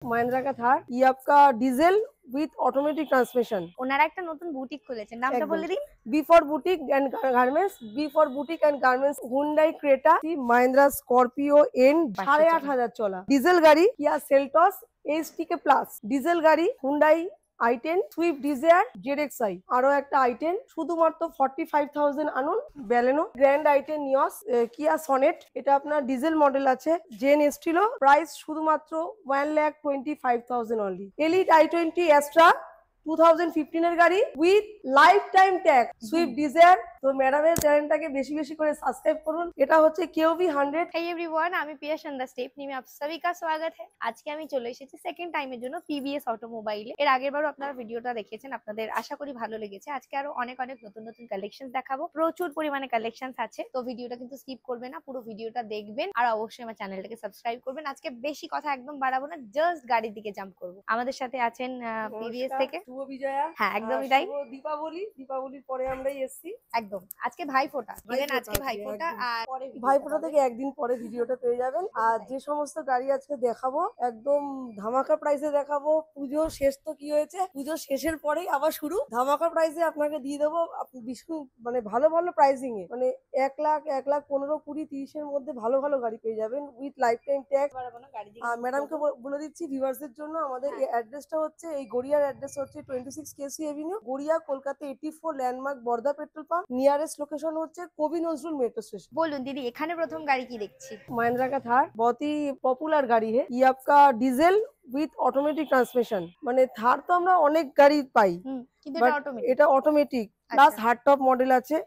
महिंद्रा का थार ये आपका डीजल উইথ অটোমেটিক ট্রান্সমিশন। ওনারা একটা নতুন বুটিক খুলেছেন, নামটা বলে দিন। B for boutique and garments, B for boutique and garments. Hyundai Creta, Mahindra Scorpio N 8,500 চলা ডিজেল গাড়ি, Kia Seltos HTK plus diesel গাড়ি, Hyundai i10, Swift Dzire, ZXI, আরো একটা i10 শুধুমাত্র 45,000 আনুন। ব্যালেনো, গ্র্যান্ড i10 নিয়স, কিয়া সনেট, এটা আপনার ডিজেল মডেল আছে। জেন এস্টিলো, প্রাইস শুধুমাত্র 1,25,000 অনলি। এলিট i20 এক্সট্রা 2015 এর গাড়ি with life time tag, Swift Dzire. তো ম্যাডামের চ্যানেলটাকে বেশি বেশি করে সাবস্ক্রাইব করুন। এটা হচ্ছে কেওভি 100। হাই এভরিওয়ান, আমি পিয়া সন্ধ্যা স্টেপ নিয়ে आप सभी का स्वागत है। আজকে আমি চলে এসেছি সেকেন্ড টাইমের জন্য পিবিএস অটোমোবাইলে। এর আগের বারও আপনারা ভিডিওটা দেখেছেন, আপনাদের আশা করি ভালো লেগেছে। আজকে আরো অনেক অনেক নতুন নতুন কালেকশন দেখাবো, প্রচুর পরিমাণে কালেকশন আছে। তো ভিডিওটা কিন্তু স্কিপ করবেন না, পুরো ভিডিওটা দেখবেন আর অবশ্যই আমার চ্যানেলটাকে সাবস্ক্রাইব করবেন। আজকে বেশি কথা একদম বাড়াবো না, জাস্ট গাড়ির দিকে জাম্প করবো। আমাদের সাথে আছেন পিবিএস থেকে শুভ বিজয়া। হ্যাঁ, একদমই তাই। দীপাবলির পরে আমরাই এসেছি। একদম আজকে ভাইফোঁটা, আজকে ভাইফোঁটা, আর ভাইফোঁটা থেকে একদিন পরে ভিডিওটা পেয়ে যাবেন। আর যে সমস্ত গাড়ি আজকে দেখাবো একদম ধামাকা প্রাইসে দেখাবো। পুজো শেষ তো কি হয়েছে, পুজো শেষের পরেই আবার শুরু ধামাকা প্রাইসে আপনাকে দিয়ে দেবো। ভীষণ মানে ভালো ভালো প্রাইসিং এ, মানে 1 লাখ 15, 20, 30 এর মধ্যে ভালো ভালো গাড়ি পেয়ে যাবেন উইথ লাইফ টাইম ট্যাগ। ম্যাডামকে বলে দিচ্ছি ভিউয়ার্সদের জন্য, আমাদের এই অ্যাড্রেসটা হচ্ছে, এই গড়িয়ার অ্যাড্রেস হচ্ছে 26 কেসি এভিনিউ, গড়িয়া, কলকাতা 84, ল্যান্ডমার্ক বর্দা পেট্রোল পাম্প। নিয়ারেস্ট লোকেশন হচ্ছে কবি নজরুল মেট্রো স্टेशन। বলুন দিদি, এখানে প্রথম গাড়ি কি দেখছি? महिंद्रा का थार बहुत ही पॉपुलर गाड़ी है। ये आपका डीजल উইথ অটোমেটিক ট্রান্সমিশন। মানে থার তো আমরা অনেক গাড়ি পাই, কিন্তু এটা automatic plus hard top model আছে।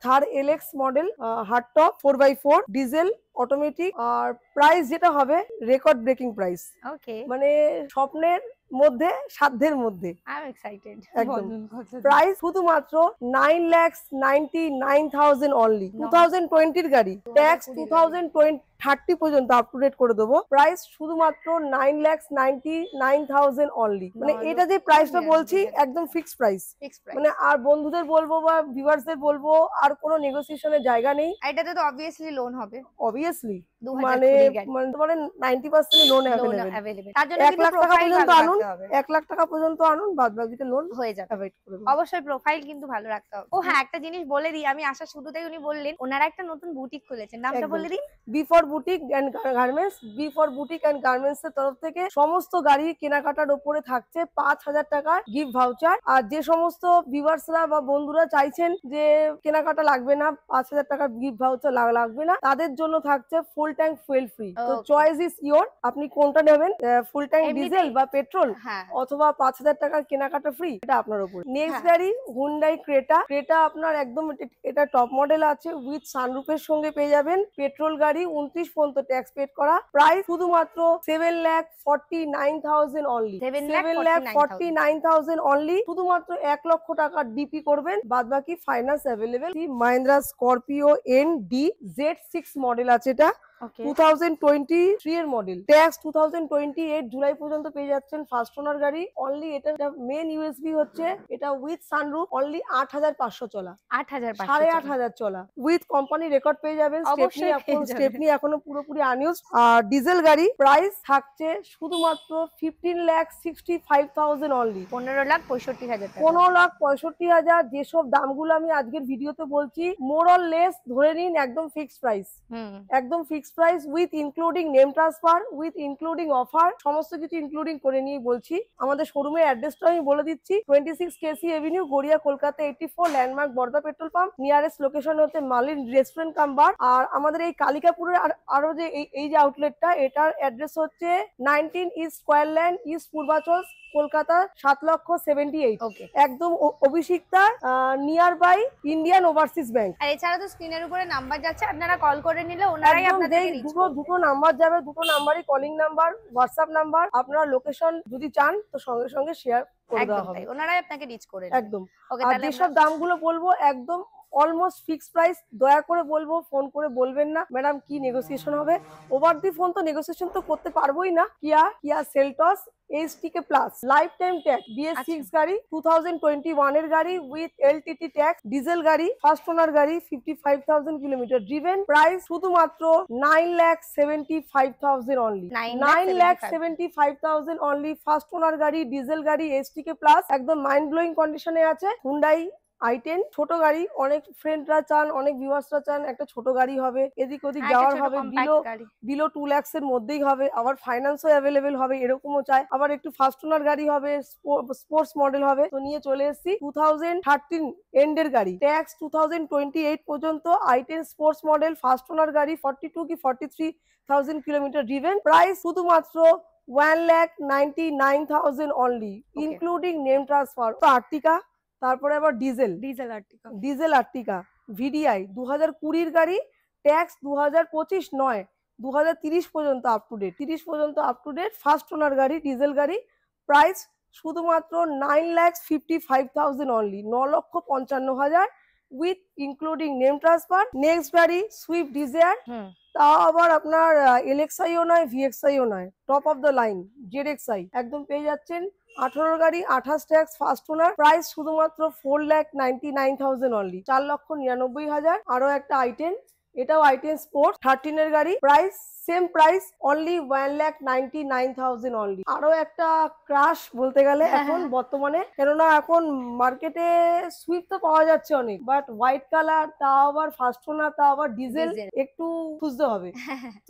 Thar LX model, hard top 4x4 diesel automatic. আর প্রাইস যেটা হবে রেকর্ড ব্রেকিং প্রাইস, মানে স্বপ্নের মধ্যে সাধ্যের মধ্যে। প্রাইস শুধুমাত্র 9,99,000 অনলি। 2020 এর গাড়ি, ট্যাক্স 2030 পর্যন্ত আপ টু ডেট করে দেবো। প্রাইস শুধুমাত্র 9,99,000 অনলি। মানে এটা যে প্রাইসটা বলছি একদম ফিক্স প্রাইস। মানে আর বন্ধুদের বলবো বা ভিউয়ার্সদের বলবো, আর কোনো নেগোসিয়েশনের জায়গা নেই। এটাতে তো অবভিয়াসলি লোন হবে, অবভিয়াসলি মানে তোমার 90% লোন অ্যাভেলেবল। তার জন্য 1 লাখ টাকা পর্যন্ত আনুন, 1 লাখ টাকা পর্যন্ত আনুন, বাদ বাকিটা লোন হয়ে যাবে। অবশ্যই প্রোফাইল কিন্তু ভালো রাখতে হবে। ও হ্যাঁ, একটা জিনিস বলে দিই, আমি আসার শুরুতেই উনি বললেন ওনারা একটা নতুন বুটিক খুলেছেন, নামটা বলে দিন। B for boutique and garments, B for boutique and garments এর তরফ থেকে সমস্ত গাড়ি কেনাকাটার উপরে থাকছে 5,000 টাকার গিফট ভাউচার। আর যে সমস্ত ভিউয়ার্সরা বা বন্ধুরা চাইছেন যে কেনাকাটা লাগবে না, 5,000 টাকার গিফট ভাউচার লাগবে না, তাদের জন্য থাকছে ফুল ট্যাঙ্ক ফুয়েল ফ্রি। তো চয়েস ইজ ইয়োর, আপনি কোনটা নেবেন, ফুল ট্যাঙ্ক ডিজেল বা পেট্রোল, অথবা 5,000 টাকার কেনাকাটা ফ্রি, এটা আপনার উপর। নেক্সট গাড়ি হুন্ডাই ক্রেটা। ক্রেটা আপনার একদম এটা টপ মডেল আছে উইথ সানরুফের সঙ্গে পেয়ে যাবেন। পেট্রোল গাড়ি, 29 পর্যন্ত ট্যাক্স পেড করা। প্রাইস শুধুমাত্র 7,49,000 অনলি। 7,49,000 অনলি। শুধুমাত্র 1 লক্ষ টাকা ডিপি করবেন, বাদ বাকি finance available. Mahindra Scorpio N D Z6 model আছে, এটা 2023 এর মডেল। ট্যাক্স 2028 জুলাই পর্যন্ত পেয়ে যাচ্ছেন। ফার্স্ট ওনার গাড়ি অনলি। এটা মেন ইউএসবি হচ্ছে এটা উইথ সানরুফ, অনলি 8,500 চলা, 8,500 চলা উইথ কোম্পানি রেকর্ড পেয়ে যাবেন। স্টেপনি এখনো পুরোপুরি আনইউজড। আর ডিজেল গাড়ি প্রাইস থাকছে শুধুমাত্র 15,65,000 অনলি। 15,65,000। 15,65,000। যেসব দামগুলো আমি আজকের ভিডিওতে বলছি মোর অর লেস ধরে নিন একদম ফিক্সড প্রাইস, একদম fixed price with including name transfer, with including offer, সমস্ত কিছু ইনক্লুডিং করে নিয়ে বলছি। আমাদের শোরুমের অ্যাড্রেসটা আমি বলে দিচ্ছি, 26 কেসি এভিনিউ, গড়িয়া, কলকাতা 84, ল্যান্ডমার্ক বর্দা পেট্রোল পাম্প। নিয়ারেস্ট লোকেশন হচ্ছে মালিন রেস্টুরেন্ট কাম বার। আর আমাদের এই কালিকাপুরের আরো যে এই যে আউটলেটটা, এটার অ্যাড্রেস হচ্ছে 19 east Squareland, east Purbachal, Kolkata 7,78,000। একদম Abhishikta, near by Indian Overseas Bank. আর এছাড়া তো স্ক্রিনের উপরে নাম্বার যাচ্ছে, আপনারা কল করে নিলে ওনারাই আপনাদেরকে রিচ করবে। দুটো নাম্বার যাবে, দুটো নাম্বারই কলিং নাম্বার, হোয়াটসঅ্যাপ নাম্বার। আপনারা লোকেশন যদি চান তো সঙ্গে সঙ্গে শেয়ার করে দেওয়া হবে, ওনারাই আপনাকে রিচ করে একদম। আর যেসব দামগুলো বলবো একদম অলমোস্ট ফিক্সড প্রাইস। দয়া করে বলবো ফোন করে বলবেন না ম্যাডাম কি নেগোসিয়েশন হবে। ওভার দি ফোন তো নেগোসিয়েশন তো করতে পারবোই না। Kia Seltos HTK plus life time tax BS6 গাড়ি 2021 এর গাড়ি উইথ LTT ট্যাক্স ডিজেল গাড়ি ফার্স্ট ওনার গাড়ি 55,000 কিলোমিটার ড্রিভেন প্রাইস শুধুমাত্র 9,75,000 অনলি 9,75,000 অনলি ফার্স্ট ওনার গাড়ি ডিজেল গাড়ি এইচটিকে প্লাস একদম মাইন্ড ব্লোয়িং কন্ডিশনে আছে হুন্ডাই i10 ছোট গাড়ি অনেক ফ্রেন্ডরা চান অনেক ভিউয়ার্সরা চান একটা ছোট গাড়ি হবে এদিক ওদিক যাওয়ার হবে বিলো 2 লাখস এর মধ্যেই হবে আবার ফাইন্যান্সও অ্যাভেলেবেল হবে এরকমও চাই আবার একটু ফার্স্ট ওনার গাড়ি হবে স্পোর্টস মডেল হবে তো নিয়ে চলে এসেছি 2013 এন্ডের গাড়ি ট্যাক্স 2028 পর্যন্ত i10 sports model first owner গাড়ি 42 কি 43,000 কিলোমিটার ড্রিভেন প্রাইস শুধুমাত্র 1,99,000 অনলি ইনক্লুডিং নেম ট্রান্সফার তো আর্টিকা তারপরে আবার ডিজেল আর্টিকা ভিডিআই 2020 গাড়ি ট্যাক্স 2025 নয় 2030 পর্যন্ত up to date first owner গাড়ি ডিজেল গাড়ি প্রাইস শুধুমাত্র 9,55,000 only 9,55,000 with including name transfer next গাড়ি সুইফট ডিজায়ার তাও আবার আপনার এলএক্সআইও নয় ভিএক্সআইও নয় top of the line ZXI একদম পেয়ে যাচ্ছেন 18 গাড়ি 28 ট্যাক্স ফার্স্ট ওনার প্রাইস শুধুমাত্র 4,99,000 অনলি 4,99,000 আরো একটা i10 এটাও i10 স্পোর্ট 13 এর গাড়ি price same price only 1,99,000 only আরো একটা ক্রাশ বলতে গেলে এখন বর্তমানে কেননা এখন মার্কেটে সুইফট তো পাওয়া যাচ্ছে অনেক বাট হোয়াইট কালার তা আবার ফার্স্ট ওনার তা আবার ডিজেল একটু খুঁজতে হবে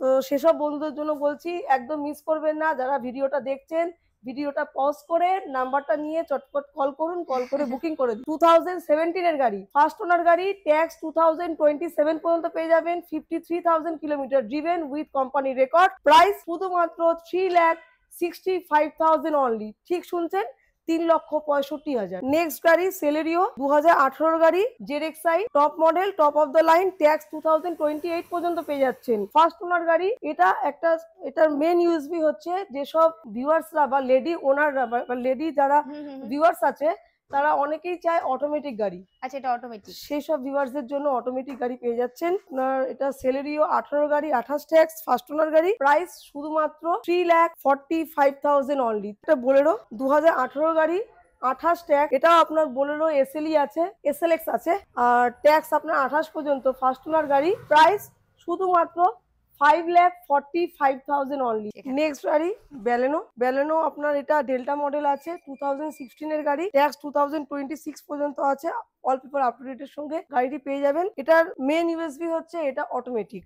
তো সেসব বন্ধুদের জন্য বলছি একদম মিস করবেন না যারা ভিডিওটা দেখছেন ভিডিওটা পজ করে নাম্বারটা নিয়ে চটপট কল করুন কল করে বুকিং করে দিন 2017 এর গাড়ি ফার্স্ট ওনার গাড়ি ট্যাক্স 2027 পর্যন্ত পেয়ে যাবেন 53,000 kilometre driven with company record price শুধুমাত্র 3,65,000 অনলি ঠিক শুনছেন 3,65,000 নেক্সট গাড়ি সেলেরিও 2018 গাড়ি ZXI top model top of the line tax 2028 পর্যন্ত পেয়ে যাচ্ছেন ফার্স্ট ওনার গাড়ি এটার মেন ইউএসপি হচ্ছে যেসব ভিউয়ার্সরা বা লেডি ওনাররা বা লেডি যারা ভিউয়ার্স আছে তারা অনেকেই চায় অটোমেটিক গাড়ি আচ্ছা এটা অটোমেটিক সেই সব ভিউয়ার্সদের জন্য অটোমেটিক গাড়ি পেয়ে যাচ্ছেন আপনার এটা সেলেরিও 18 গাড়ি 28 ট্যাক্স ফার্স্ট ওনার গাড়ি প্রাইস শুধুমাত্র 3,45,000 অনলি এটা বোলেরো 2018 গাড়ি 28 ট্যাক্স এটাও আপনার বোলেরো এসএলই আছে এসএলএক্স আছে আর ট্যাক্স আপনার 28 পর্যন্ত ফার্স্ট ওনার গাড়ি প্রাইস শুধুমাত্র 5,45,000 অনলি নেক্সট গাড়ি ব্যালেনো আপনার এটা ডেল্টা মডেল আছে 2016 এর গাড়ি ট্যাক্স 2026 পর্যন্ত আছে অল পেপার আপ টু ডেটের সঙ্গে গাড়িটি পেয়ে যাবেন এটার মেন ইউএসপি হচ্ছে এটা অটোমেটিক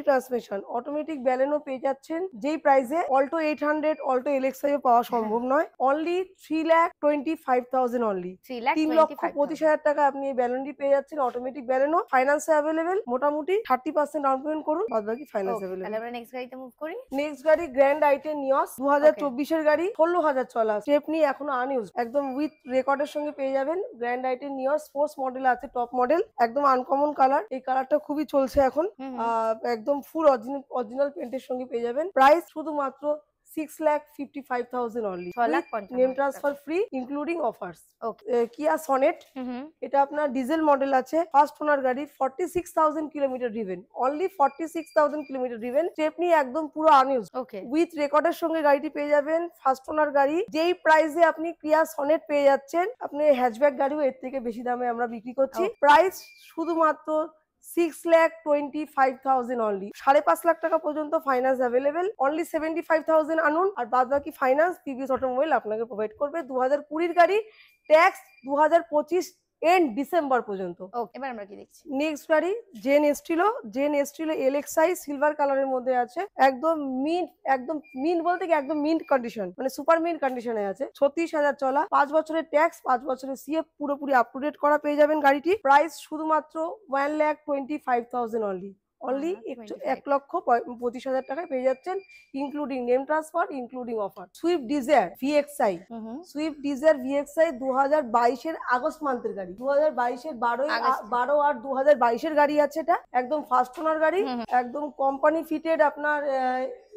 ট্রান্সমিশন অটোমেটিক ব্যালেনো পেয়ে যাচ্ছেন যেই প্রাইসে অল্টো 800 অল্টো এলএক্সআই পাওয়া সম্ভব নয় অনলি 3,25,000 অনলি 3,25,000 টাকা আপনি এই ব্যালেনটি পেয়ে যাচ্ছেন অটোমেটিক ব্যালেনো ফাইন্যান্সে অ্যাভেলেবেল মোটামুটি 30% ডাউন পেমেন্ট করুন বাদ বাকি ফাইন্যান্স অ্যাভেলেবেল তাহলে আমরা নেক্সট গাড়িতে মুভ করি নেক্সট গাড়ি গ্র্যান্ড i10 নিওস 2024 এর গাড়ি 16,000 চলা স্টেপনি এখনো আনইউজ একদম উইথ রেকর্ডের সঙ্গে পেয়ে যাবেন grand i10 Nios sports model আছে টপ মডেল একদম আনকমন কালার এই কালারটা খুবই চলছে এখন একদম ফুল অরিজিনাল পেন্টের সঙ্গে পেয়ে যাবেন প্রাইস শুধুমাত্র 6,55,000 only name transfer free including offers কিয়া সনেট এটা আপনার ডিজেল মডেল আছে ফার্স্ট ওনার গাড়ি 46,000 kilometre driven only 46,000 kilometre driven Stepney একদম পুরো আনইউজ উইথ রেকর্ডের সঙ্গে গাড়িটি পেয়ে যাবেন ফার্স্ট ওনার গাড়ি যেই প্রাইসে আপনি কিয়া সনেট পেয়ে যাচ্ছেন আপনি হ্যাচব্যাক গাড়িও এর থেকে বেশি দামে আমরা বিক্রি করছি প্রাইস শুধুমাত্র 6,25,000 অনলি 5.5 লাখ টাকা পর্যন্ত ফাইন্যান্স অ্যাভেলেবেল অনলি 75,000 আনুন আর বাদ বাকি ফাইন্যান্স পিভিএস অটোমোবাইল আপনাকে প্রোভাইড করবে 2020 গাড়ি ট্যাক্স 2025 এন্ড ডিসেম্বর পর্যন্ত এবার আমরা কি দেখছি নেক্সট গাড়ি জেন এস্টিলো এলএক্সআই সিলভার কালারের মধ্যে আছে একদম মিন্ট বলতে কি একদম মিন্ট কন্ডিশন মানে সুপার মিন্ট কন্ডিশনে আছে 36,000 চলা 5 বছরের ট্যাক্স 5 বছরের সিএফ পুরোপুরি আপ টু ডেট করা পেয়ে যাবেন গাড়িটি প্রাইস শুধুমাত্র 1,25,000 অনলি 1,25,000 টাকায় পেয়ে যাচ্ছেন including name transfer including offer Swift Dzire VXI 2022 এর আগস্ট মান্থের গাড়ি 2022 এর 12 আর 2022 এর গাড়ি আছে এটা একদম ফার্স্ট ওনার গাড়ি একদম কোম্পানি ফিটেড আপনার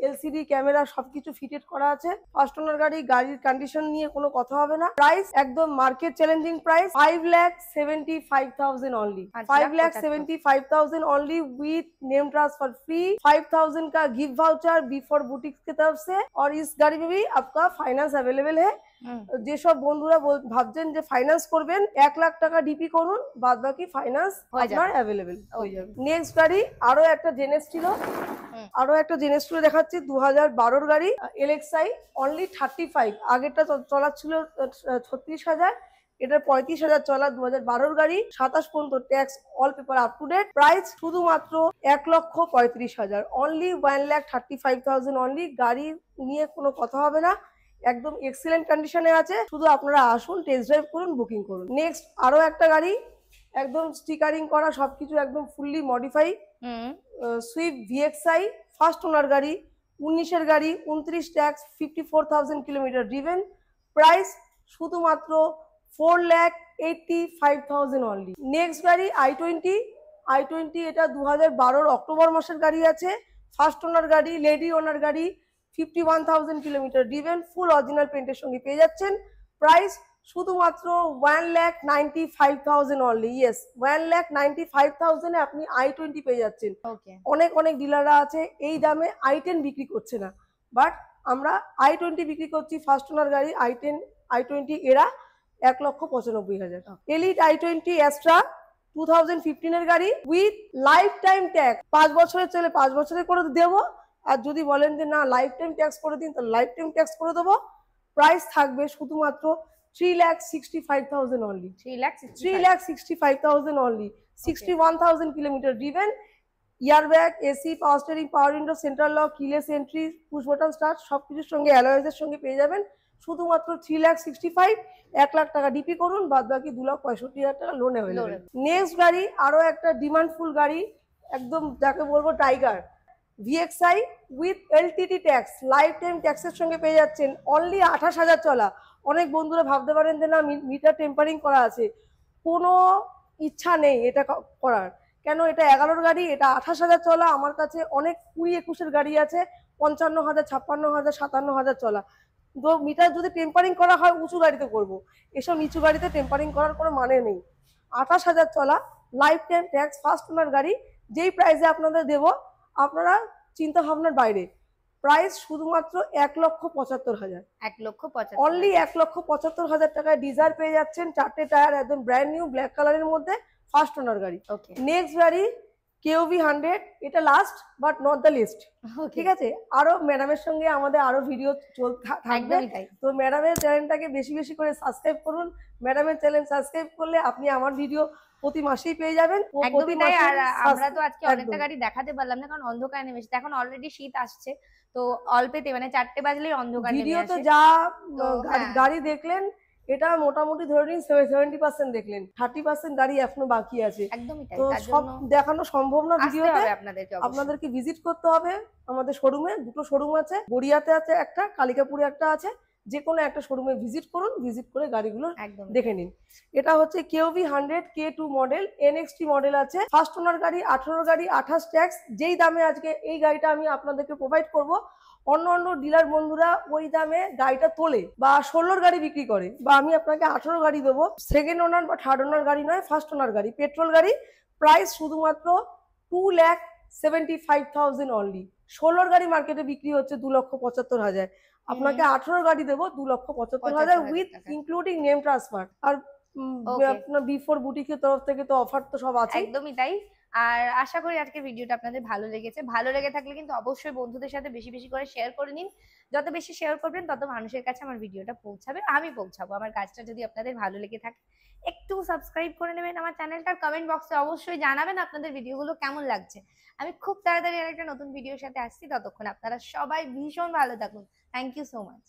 এলসিডি ক্যামেরা সবকিছু ফিটেড করা আছে। ফার্স্ট ওনার গাড়ি, গাড়ির কন্ডিশন নিয়ে কোনো কথা হবে না। প্রাইস একদম market challenging price 5,75,000 only. 5,75,000 only with name transfer free. 5,000 का गिफ्ट वाउचर बी4 बुटीक की तरफ से। और इस गाड़ी में भी आपका फाइनेंस अवेलेबल है। যেসব বন্ধুরা ভাবছেন যে ফাইন্যান্স করবেন 1 লাখ টাকা ডিপি করুন, বাদ বাকি ফাইন্যান্স আপনার অ্যাভেলেবেল হয়ে যাবে। নেক্সট গাড়ি আরো একটা জেনেস ছিল, দেখাচ্ছি 2012 গাড়ি এলএক্সআই অনলি 35। আগেরটা চলা ছিল 36,000, এটার 35,000 চলা 2012 গাড়ি। 27 পর্যন্ত tax all paper up to date. Price শুধুমাত্র 1,35,000 অনলি। 1,35,000 অনলি। গাড়ি নিয়ে কোনো কথা হবে না, একদম এক্সিলেন্ট কন্ডিশনে আছে। শুধু আপনারা আসুন, টেস্ট ড্রাইভ করুন, বুকিং করুন। নেক্সট আরো একটা গাড়ি একদম স্টিকারিং করা, সবকিছু একদম fully modify, Swift VXI first owner গাড়ি, 19-এর গাড়ি, 29 ট্যাক্স, 54,000 কিলোমিটার ড্রিভেন। প্রাইস শুধুমাত্র 4,85,000 অনলি। নেক্সট গাড়ি i20। এটা 2012 অক্টোবর মাসের গাড়ি আছে। ফার্স্ট ওনার গাড়ি, লেডি ওনার গাড়ি, 51,000 কিলোমিটার ড্রিভেন, ফুল অরিজিনাল পেন্টের সঙ্গে পেয়ে যাচ্ছেন। প্রাইস শুধুমাত্র 1,95,000 অনলি। ইয়েস, 1,95,000 এ আপনি i20 পেয়ে যাচ্ছেন। অনেক ডিলাররা আছে এই দামে i10 বিক্রি করছে না, বাট আমরা i20 বিক্রি করছি। ফার্স্ট ওনার গাড়ি i20 এরা 1,95,000। এলিট i20 এক্সট্রা 2015-এর গাড়ি উইথ লাইফ টাইম ট্যাক্স। 5 বছরের চলে 5 বছরের করে দেবো। আর যদি বলেন যে না লাইফ টাইম ট্যাক্স করে দিন, তাহলে লাইফ টাইম ট্যাক্স করে দেবো। প্রাইস থাকবে শুধুমাত্র 3,65,000 অনলি। 3,65,000 অনলি। 61,000 কিলোমিটার ড্রিভেন, ইয়ার ব্যাগ, এসি, পাওয়ার স্টিয়ারিং, পাওয়ার window, central lock, keyless entry, push button start সবকিছুর সঙ্গে অ্যালয়েজের সঙ্গে পেয়ে যাবেন। শুধুমাত্র 3,65,000। 1 লাখ টাকা ডিপি করুন, বাদ বাকি 2,65,000 টাকা লোন অ্যাভেলেবল। নেক্সট গাড়ি আরো একটা ডিমান্ডফুল গাড়ি, একদম যাকে বলবো tiger VXI with LTT tax, life time ট্যাক্সের সঙ্গে পেয়ে যাচ্ছেন। অনলি 28,000 চলা। অনেক বন্ধুরা ভাবতে পারেন যে না মিটার টেম্পারিং করা আছে, কোনো ইচ্ছা নেই এটা করার। কেন, এটা 11-র গাড়ি, এটা 28,000 চলা। আমার কাছে অনেক 20-21-এর গাড়ি আছে 55,000, 56,000, 57,000 চলা। তো মিটার যদি টেম্পারিং করা হয় উঁচু গাড়িতে করবো, এসব নিচু গাড়িতে টেম্পারিং করার কোনো মানে নেই। 28,000 চলা, life time tax, first owner গাড়ি। যেই প্রাইসে আপনাদের দেবো আপনারা চিন্তা ভাবনার বাইরে। প্রাইস শুধুমাত্র 1,75,000। 1,75,000 অনলি 1,75,000 টাকায় ডিজায়ার পেয়ে যাচ্ছেন। 4টে টায়ার, একদম ব্র্যান্ড নিউ ব্ল্যাক কালারের মধ্যে, ফার্স্ট ওনার গাড়ি। নেক্সট গাড়ি কেওভি 100। এটা last but not the least. ঠিক আছে, আরো ম্যাডামের সঙ্গে আমাদের আরো ভিডিও থাকবে, তো ম্যাডামের চ্যানেলটাকে বেশি বেশি করে সাবস্ক্রাইব করুন। ম্যাডামের চ্যানেল সাবস্ক্রাইব করলে আপনি আমার ভিডিও প্রতি মাসেই পেয়ে যাবেন। একদমই তাই। আর আমরা তো আজকে অনেকটা গাড়ি দেখাতে পারলাম না, কারণ অন্ধকার নেমে এসেছে। এখন অলরেডি শীত আসছে, তো অল্পেতে মানে 4টে বাজলেই অন্ধকার নেমে আসে। ভিডিওতে যা গাড়ি দেখলেন, এটা মোটামুটি ধরে নিন 70% দেখলেন, 30% গাড়ি এখনো বাকি আছে। একদমই তাই। তো সব দেখানো সম্ভব না ভিডিওতে, আপনাদেরকে ভিজিট করতে হবে আমাদের শোরুমে। 2টো শোরুম আছে, গড়িয়াতে আছে একটা, কালিকাপুরে একটা আছে। যে কোনো একটা শোরুমে ভিজিট করুন, ভিজিট করে গাড়িগুলো দেখে নিন। এটা হচ্ছে কেওভি 100 K2 মডেল, এনএক্সটি মডেল আছে। ফার্স্ট ওনার গাড়ি, 18 গাড়ি, 28 ট্যাক্স। যেই দামে আজকে এই গাড়িটা আমি আপনাদেরকে প্রোভাইড করব, অন্য ডিলার বন্ধুরা ওই দামে গাড়িটা তোলে বা 16-র গাড়ি বিক্রি করে, বা আমি আপনাকে 18 গাড়ি দেবো। সেকেন্ড ওনার বা থার্ড ওনার গাড়ি নয়, ফার্স্ট ওনার গাড়ি, পেট্রোল গাড়ি। প্রাইস শুধুমাত্র 2,75,000 অনলি। 16-র গাড়ি মার্কেটে বিক্রি হচ্ছে 2,75,000। আপনাকে 18 গাড়ি দেবো 2,75,000 উইথ ইনক্লুডিং নেম ট্রান্সফার। আর আপনার বি4 বুটিকের তরফ থেকে তো অফার তো সব আছে। একদমই তাই। আর আশা করি আজকের ভিডিওটা আপনাদের ভালো লেগেছে। ভালো লেগে থাকলে কিন্তু অবশ্যই বন্ধুদের সাথে বেশি বেশি করে শেয়ার করে নিন। যত বেশি শেয়ার করবেন তত মানুষের কাছে আমার ভিডিওটা পৌঁছাবে, আমি পৌঁছাবো। আমার কাজটা যদি আপনাদের ভালো লেগে থাকে একটু সাবস্ক্রাইব করে নেবেন আমার চ্যানেলটার। কমেন্ট বক্সে অবশ্যই জানাবেন আপনাদের ভিডিওগুলো কেমন লাগছে। আমি খুব তাড়াতাড়ি আরেকটা নতুন ভিডিওর সাথে আসছি। ততক্ষণ আপনারা সবাই ভীষণ ভালো থাকুন। Thank you so much.